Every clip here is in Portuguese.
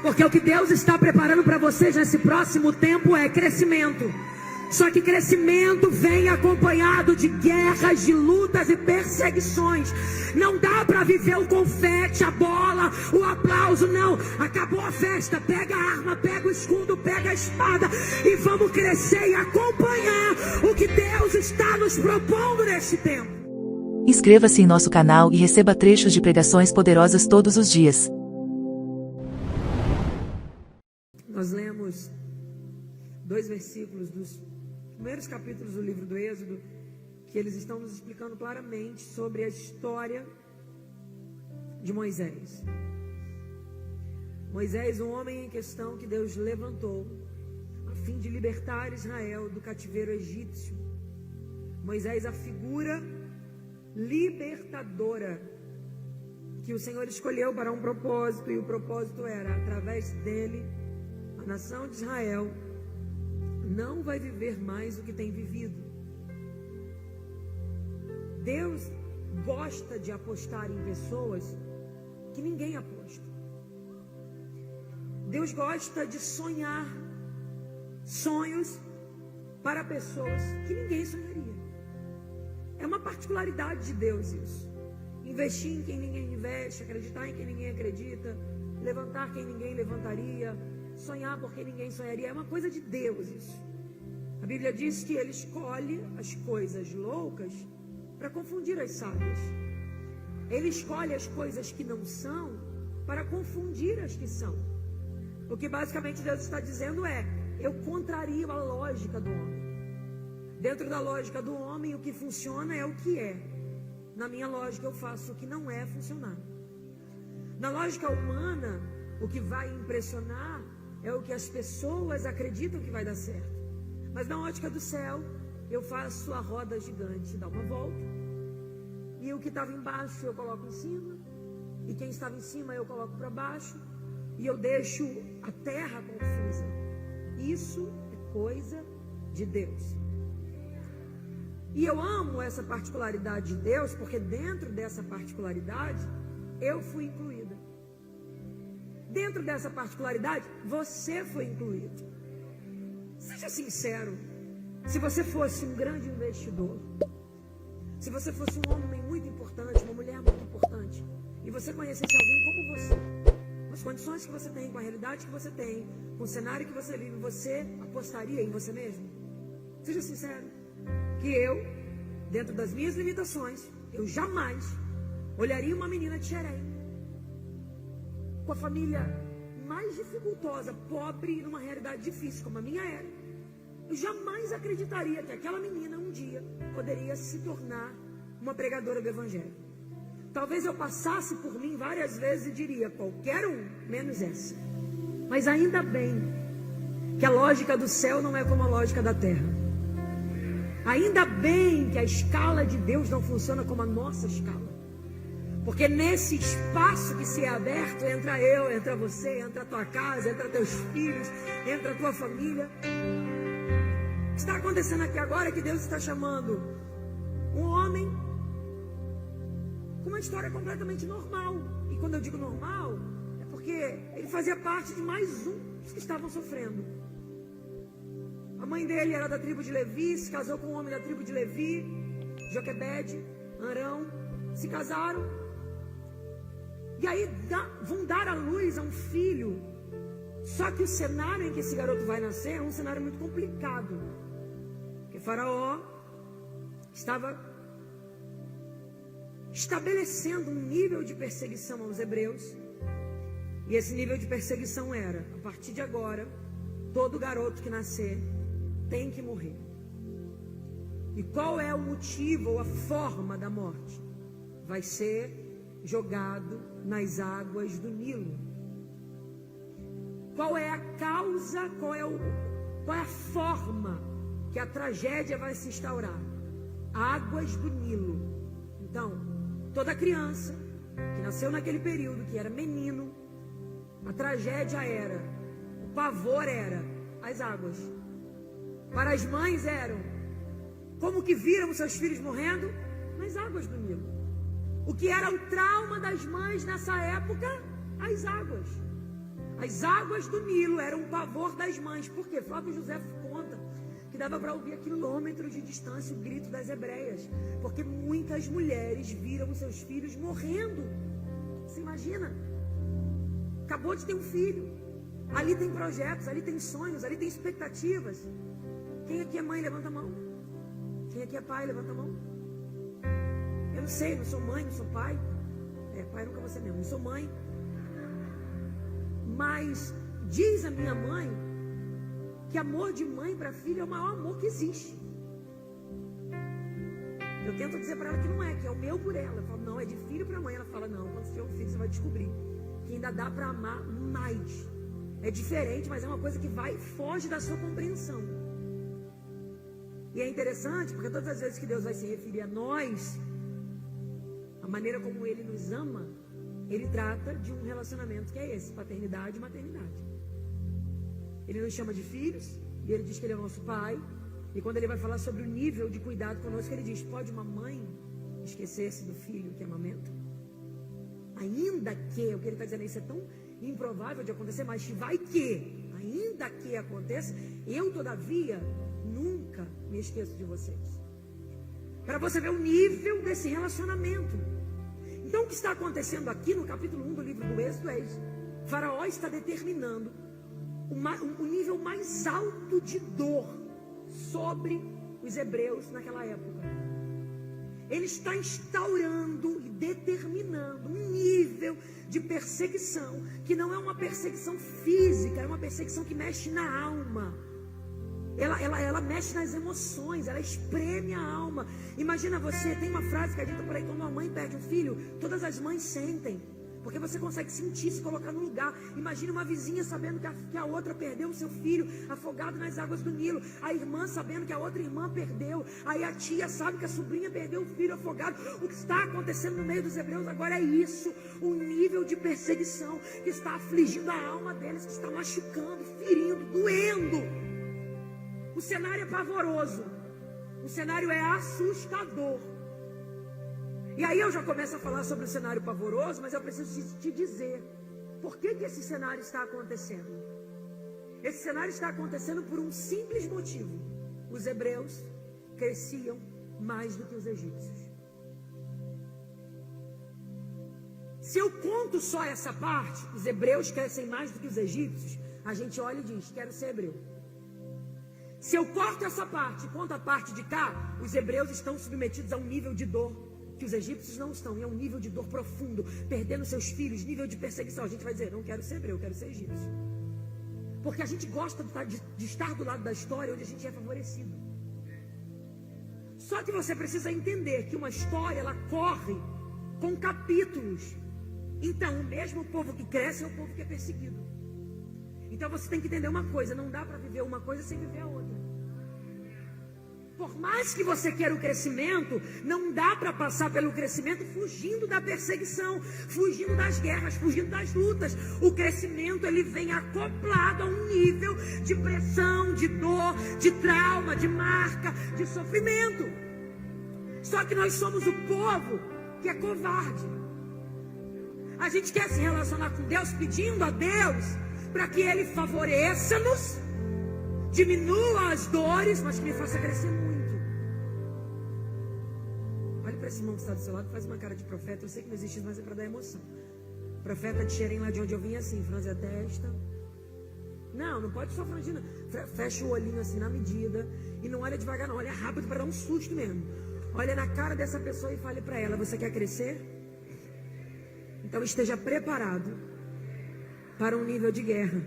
Porque o que Deus está preparando para vocês nesse próximo tempo é crescimento. Só que crescimento vem acompanhado de guerras, de lutas e perseguições. Não dá para viver o confete, a bola, o aplauso, não. Acabou a festa, pega a arma, pega o escudo, pega a espada e vamos crescer e acompanhar o que Deus está nos propondo neste tempo. Inscreva-se em nosso canal e receba trechos de pregações poderosas todos os dias. Nós lemos 2 versículos dos primeiros capítulos do livro do Êxodo, que eles estão nos explicando claramente sobre a história de Moisés. Moisés, um homem em questão que Deus levantou a fim de libertar Israel do cativeiro egípcio. Moisés, a figura libertadora que o Senhor escolheu para um propósito, e o propósito era, através dele, a nação de Israel não vai viver mais o que tem vivido. Deus gosta de apostar em pessoas que ninguém aposta. Deus gosta de sonhar sonhos para pessoas que ninguém sonharia. É uma particularidade de Deus isso. Investir em quem ninguém investe, acreditar em quem ninguém acredita, levantar quem ninguém levantaria, sonhar por quem ninguém sonharia. É uma coisa de Deus isso. A Bíblia diz que Ele escolhe as coisas loucas para confundir as sábias. Ele escolhe as coisas que não são para confundir as que são. O que basicamente Deus está dizendo é: eu contrario a lógica do homem. Dentro da lógica do homem, o que funciona é o que é. Na minha lógica, eu faço o que não é funcionar. Na lógica humana, o que vai impressionar é o que as pessoas acreditam que vai dar certo. Mas na ótica do céu, eu faço a roda gigante dar uma volta, e o que estava embaixo eu coloco em cima, e quem estava em cima eu coloco para baixo, e eu deixo a terra confusa. Isso é coisa de Deus. E eu amo essa particularidade de Deus, porque dentro dessa particularidade eu fui incluída. Dentro dessa particularidade, você foi incluído. Seja sincero. Se você fosse um grande investidor, se você fosse um homem muito importante, uma mulher muito importante, e você conhecesse alguém como você, com as condições que você tem, com a realidade que você tem, com o cenário que você vive, você apostaria em você mesmo? Seja sincero. Que eu, dentro das minhas limitações, eu jamais olharia uma menina de Xerém, com a família mais dificultosa, pobre, numa realidade difícil como a minha era. Eu jamais acreditaria que aquela menina um dia poderia se tornar uma pregadora do Evangelho. Talvez eu passasse por mim várias vezes e diria: qualquer um, menos essa. Mas ainda bem que a lógica do céu não é como a lógica da terra. Ainda bem que a escala de Deus não funciona como a nossa escala. Porque nesse espaço que se é aberto, entra eu, entra você, entra a tua casa, entra teus filhos, entra a tua família. O que está acontecendo aqui agora é que Deus está chamando um homem com uma história completamente normal. E quando eu digo normal, é porque ele fazia parte de mais um dos que estavam sofrendo. A mãe dele era da tribo de Levi, se casou com um homem da tribo de Levi, Joquebede, Arão, se casaram. E aí vão dar à luz a um filho. Só que o cenário em que esse garoto vai nascer é um cenário muito complicado. Porque Faraó estava estabelecendo um nível de perseguição aos hebreus. E esse nível de perseguição era: a partir de agora, todo garoto que nascer tem que morrer. E qual é o motivo ou a forma da morte? Vai ser jogado nas águas do Nilo. Qual é a causa, qual é a forma que a tragédia vai se instaurar? Águas do Nilo. Então, toda criança que nasceu naquele período, que era menino, a tragédia era, o pavor era as águas. Para as mães eram: como que viram seus filhos morrendo? Nas águas do Nilo. O que era o trauma das mães nessa época? As águas. As águas do Nilo eram um pavor das mães. Por quê? Flávio José conta que dava para ouvir a quilômetros de distância o grito das hebreias, porque muitas mulheres viram os seus filhos morrendo. Você imagina? Acabou de ter um filho, ali tem projetos, ali tem sonhos, ali tem expectativas. Quem aqui é mãe, levanta a mão. Quem aqui é pai, levanta a mão. Eu não sei, não sou mãe, não sou pai. Pai nunca você mesmo, não sou mãe. Mas diz a minha mãe que amor de mãe para filho é o maior amor que existe. Eu tento dizer para ela que não é, que é o meu por ela. Eu falo, não, é de filho para mãe. Ela fala, não, quando você tiver um filho você vai descobrir que ainda dá para amar mais. É diferente, mas é uma coisa que foge da sua compreensão. E é interessante, porque todas as vezes que Deus vai se referir a nós, a maneira como Ele nos ama, Ele trata de um relacionamento que é esse, paternidade e maternidade. Ele nos chama de filhos, e Ele diz que Ele é o nosso Pai. E quando Ele vai falar sobre o nível de cuidado conosco, Ele diz, pode uma mãe esquecer-se do filho que amamenta? Ainda que, o que Ele está dizendo, isso é tão improvável de acontecer, mas vai que, ainda que aconteça, eu todavia nunca me esqueço de vocês. Para você ver o nível desse relacionamento. Então o que está acontecendo aqui no capítulo 1 do livro do Êxodo é isso. Faraó está determinando o nível mais alto de dor sobre os hebreus naquela época. Ele está instaurando e determinando um nível de perseguição que não é uma perseguição física, é uma perseguição que mexe na alma. Ela mexe nas emoções, ela espreme a alma. Imagina você, tem uma frase que é dita por aí, quando uma mãe perde um filho, todas as mães sentem, porque você consegue sentir, se colocar no lugar. Imagina uma vizinha sabendo que a outra perdeu o seu filho afogado nas águas do Nilo, a irmã sabendo que a outra irmã perdeu, aí a tia sabe que a sobrinha perdeu o filho afogado. O que está acontecendo no meio dos hebreus agora é isso, o nível de perseguição que está afligindo a alma deles, que está machucando, ferindo, doendo. O cenário é pavoroso, o cenário é assustador. E aí eu já começo a falar sobre o cenário pavoroso, mas eu preciso te dizer por que esse cenário está acontecendo. Esse cenário está acontecendo por um simples motivo: os hebreus cresciam mais do que os egípcios. Se eu conto só essa parte, os hebreus crescem mais do que os egípcios, a gente olha e diz, quero ser hebreu. Se eu corto essa parte e conto a parte de cá, os hebreus estão submetidos a um nível de dor que os egípcios não estão. E é um nível de dor profundo, perdendo seus filhos, nível de perseguição. A gente vai dizer, não quero ser hebreu, quero ser egípcio. Porque a gente gosta de estar do lado da história onde a gente é favorecido. Só que você precisa entender que uma história, ela corre com capítulos. Então, o mesmo povo que cresce é o povo que é perseguido. Então você tem que entender uma coisa, não dá para viver uma coisa sem viver a outra. Por mais que você queira o crescimento, não dá para passar pelo crescimento fugindo da perseguição, fugindo das guerras, fugindo das lutas. O crescimento, ele vem acoplado a um nível de pressão, de dor, de trauma, de marca, de sofrimento. Só que nós somos o povo que é covarde. A gente quer se relacionar com Deus pedindo a Deus para que Ele favoreça-nos, diminua as dores, mas que me faça crescer muito. Olha para esse irmão que está do seu lado, faz uma cara de profeta. Eu sei que não existe isso, mas é para dar emoção. Profeta de Xerém, lá de onde eu vim, assim, franze a testa. Não pode só frangir, não. Fecha o olhinho assim na medida e não olha devagar não, olha rápido para dar um susto mesmo. Olha na cara dessa pessoa e fale para ela, você quer crescer? Então esteja preparado para um nível de guerra.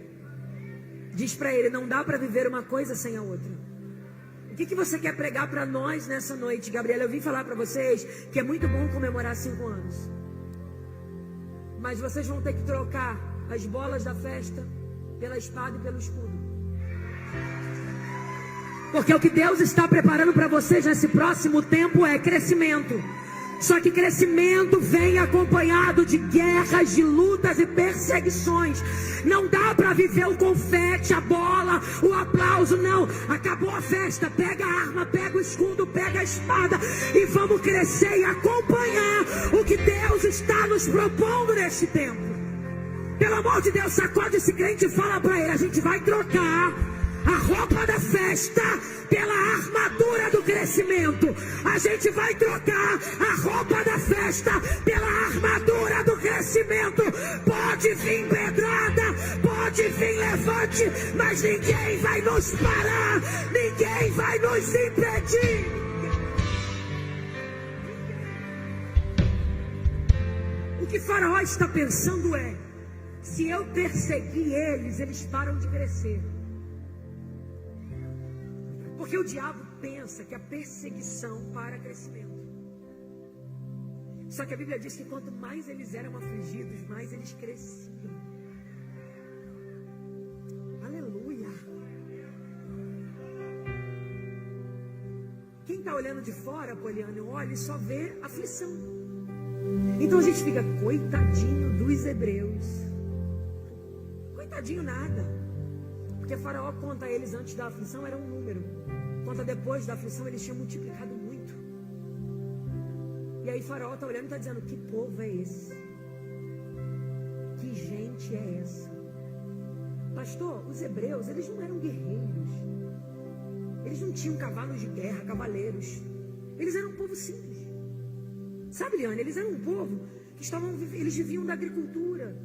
Diz para ele, não dá para viver uma coisa sem a outra. O que você quer pregar para nós nessa noite, Gabriela? Eu vim falar para vocês que é muito bom comemorar 5 anos. Mas vocês vão ter que trocar as bolas da festa pela espada e pelo escudo. Porque o que Deus está preparando para vocês nesse próximo tempo é crescimento. Só que crescimento vem acompanhado de guerras, de lutas e perseguições. Não dá para viver o confete, a bola, o aplauso, não. Acabou a festa, pega a arma, pega o escudo, pega a espada e vamos crescer e acompanhar o que Deus está nos propondo neste tempo. Pelo amor de Deus, sacode esse crente e fala para ele: a gente vai trocar a roupa da festa pela armadura do crescimento. A gente vai trocar a roupa da festa pela armadura do crescimento. Pode vir pedrada, pode vir levante, mas ninguém vai nos parar, ninguém vai nos impedir. O que Faraó está pensando é: se eu perseguir eles, eles param de crescer. Porque o diabo pensa que a perseguição para crescimento. Só que a Bíblia diz que quanto mais eles eram afligidos, mais eles cresciam. Aleluia. Quem está olhando de fora, Poliana, olha e só vê aflição. Então a gente fica: coitadinho dos hebreus. Coitadinho nada. Porque Faraó conta a eles antes da aflição era um número. Conta depois da aflição eles tinham multiplicado muito. E aí Faraó está olhando e está dizendo: que povo é esse? Que gente é essa? Pastor, os hebreus, eles não eram guerreiros. Eles não tinham cavalos de guerra, cavaleiros. Eles eram um povo simples. Sabe, Liane, eles eram um povo que eles viviam da agricultura.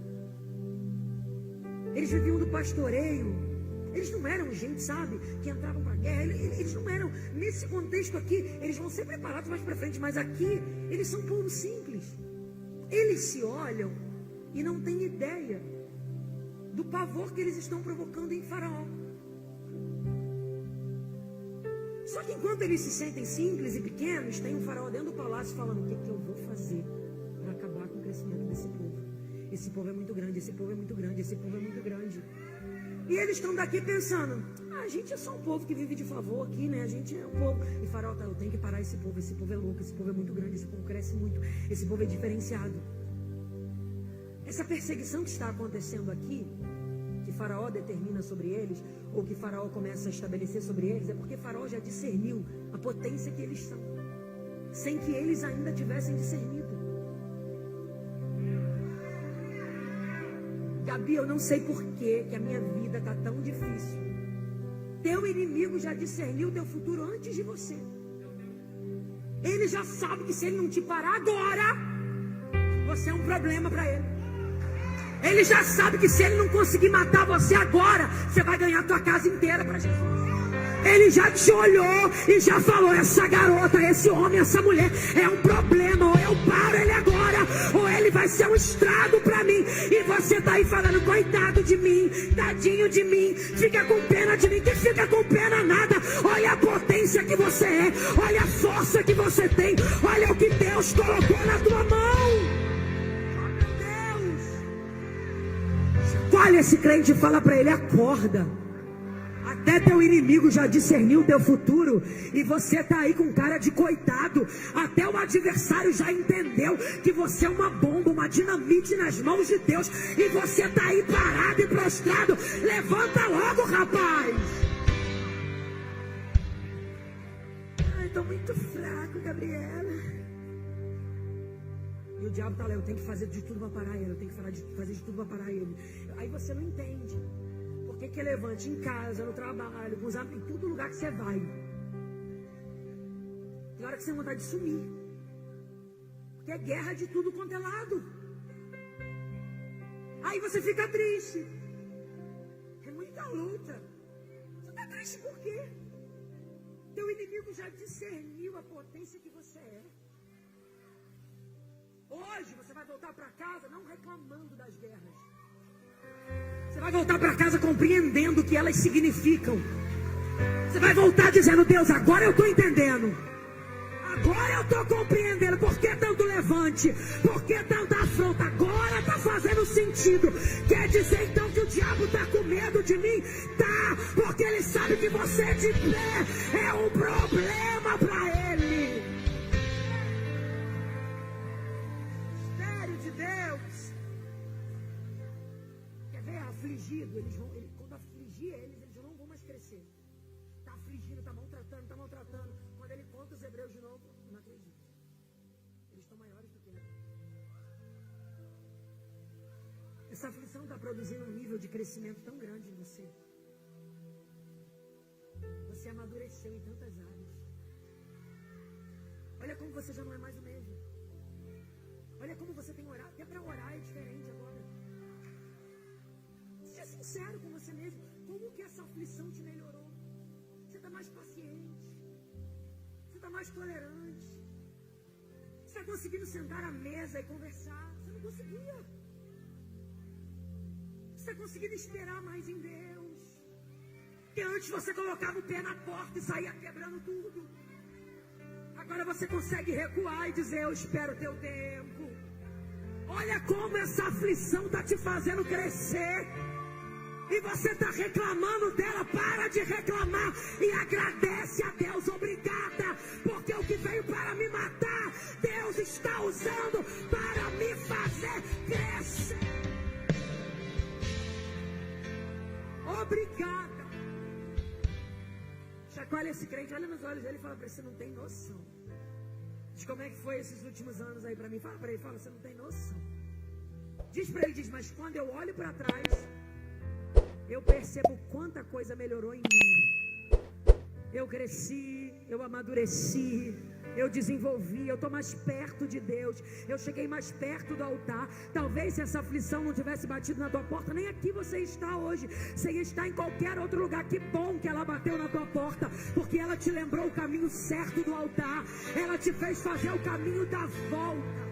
Eles viviam do pastoreio. Eles não eram gente, sabe, que entravam para a guerra. Eles não eram, nesse contexto aqui, eles vão ser preparados mais para frente, mas aqui, eles são um povo simples. Eles se olham e não têm ideia do pavor que eles estão provocando em Faraó. Só que enquanto eles se sentem simples e pequenos, tem um Faraó dentro do palácio falando: o que eu vou fazer para acabar com o crescimento desse povo? Esse povo é muito grande, esse povo é muito grande, esse povo é muito grande. E eles estão daqui pensando: a gente é só um povo que vive de favor aqui, né? A gente é um povo. E Faraó tá: eu tenho que parar esse povo é louco, esse povo é muito grande, esse povo cresce muito, esse povo é diferenciado. Essa perseguição que está acontecendo aqui, que Faraó determina sobre eles, ou que Faraó começa a estabelecer sobre eles, é porque Faraó já discerniu a potência que eles são, sem que eles ainda tivessem discernido. Gabi, eu não sei por que a minha vida está tão difícil. Teu inimigo já discerniu o teu futuro antes de você. Ele já sabe que se ele não te parar agora, você é um problema para ele. Ele já sabe que se ele não conseguir matar você agora, você vai ganhar a tua casa inteira para Jesus. Ele já te olhou e já falou: essa garota, esse homem, essa mulher é um problema. Ou eu paro ele agora, ou ele vai ser um estrago para mim. E você tá aí falando: coitado de mim, tadinho de mim, fica com pena de mim. Que fica com pena nada. Olha a potência que você é, olha a força que você tem, olha o que Deus colocou na tua mão. Oh, meu Deus. Olha esse crente e fala para ele: acorda. Até teu inimigo já discerniu o teu futuro e você está aí com cara de coitado. Até o adversário já entendeu que você é uma bomba, uma dinamite nas mãos de Deus, e você está aí parado e prostrado. Levanta logo, rapaz. Ai, estou muito fraco, Gabriela. E o diabo está lá: eu tenho que fazer de tudo para parar ele, eu tenho que fazer de tudo para parar ele. Aí você não entende. Que levante em casa, no trabalho, com os amigos, em todo lugar que você vai. Tem hora que você tem vontade de sumir. Porque é guerra de tudo quanto é lado. Aí você fica triste. É muita luta. Você está triste por quê? Teu inimigo já discerniu a potência que você é. Hoje você vai voltar para casa não reclamando das guerras. Você vai voltar para casa compreendendo o que elas significam. Você vai voltar dizendo: Deus, agora eu estou entendendo. Agora eu estou compreendendo. Por que tanto levante? Por que tanta afronta? Agora está fazendo sentido. Quer dizer então que o diabo está com medo de mim? Tá, porque ele sabe que você de pé é um problema para ele. Mistério de Deus. Afligido, quando afligir eles não vão mais crescer. Está afligindo, está maltratando. Quando ele conta os hebreus de novo, não acredito. Eles estão maiores do que ele. Essa aflição está produzindo um nível de crescimento tão grande em você. Você amadureceu em tantas áreas. Olha como você já não é mais o mesmo. Olha como você tem orado. Até para orar é diferente agora. Seja sincero com você mesmo. Como que essa aflição te melhorou? Você está mais paciente. Você está mais tolerante. Você está conseguindo sentar à mesa e conversar. Você não conseguia. Você está conseguindo esperar mais em Deus. Porque antes você colocava o pé na porta e saía quebrando tudo. Agora você consegue recuar e dizer, eu espero o teu tempo. Olha como essa aflição está te fazendo crescer. E você está reclamando dela. Para de reclamar e agradece a Deus. Obrigada, porque o que veio para me matar, Deus está usando para me fazer crescer. Obrigada. Chacoalha esse crente, olha nos olhos dele e fala para ele, você não tem noção de como é que foi esses últimos anos aí para mim. Fala para ele, fala, você não tem noção. Diz para ele, diz, mas quando eu olho para trás, eu percebo quanta coisa melhorou em mim. Eu cresci, eu amadureci, eu desenvolvi, eu estou mais perto de Deus, eu cheguei mais perto do altar. Talvez se essa aflição não tivesse batido na tua porta, nem aqui você está hoje, você ia estar em qualquer outro lugar. Que bom que ela bateu na tua porta, porque ela te lembrou o caminho certo do altar, ela te fez fazer o caminho da volta.